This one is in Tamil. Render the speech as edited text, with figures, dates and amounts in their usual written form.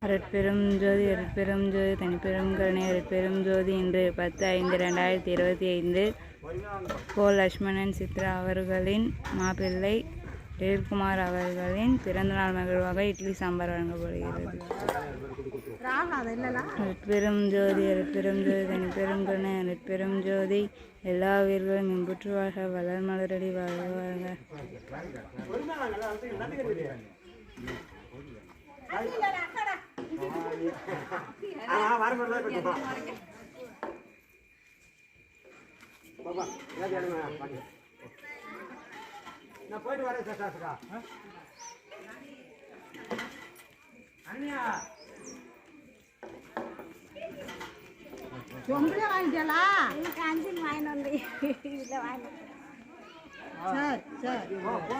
அருட்பெரும் ஜோதி அருட்பெரும் ஜோதி தனிப்பெரும் கருணை அருட்பெரும் ஜோதி இன்று 10/5/2025 கோல் லட்சுமணன் சித்ரா அவர்களின் மாப்பிள்ளை எழில்குமார் அவர்களின் பிறந்தநாள் மகிழ்வாக இட்லி சாம்பார் வழங்கப்படுகிறது. அருட்பெரும் ஜோதி அருட்பெரும் ஜோதி தனிப்பெரும் கருணை அருட்பெரும் ஜோதி எல்லா உயிர்களும் இன்புற்று வாழ்க வளர் மலரடி வாழ்க. நான் போயிட்டு வரேன் சாஸ்திரா. அண்ணியா உங்களே வாங்கிட்டா காஞ்சி வாங்கிட்டு வந்து இதில் வாங்கிட்டு சரி சரி போ போ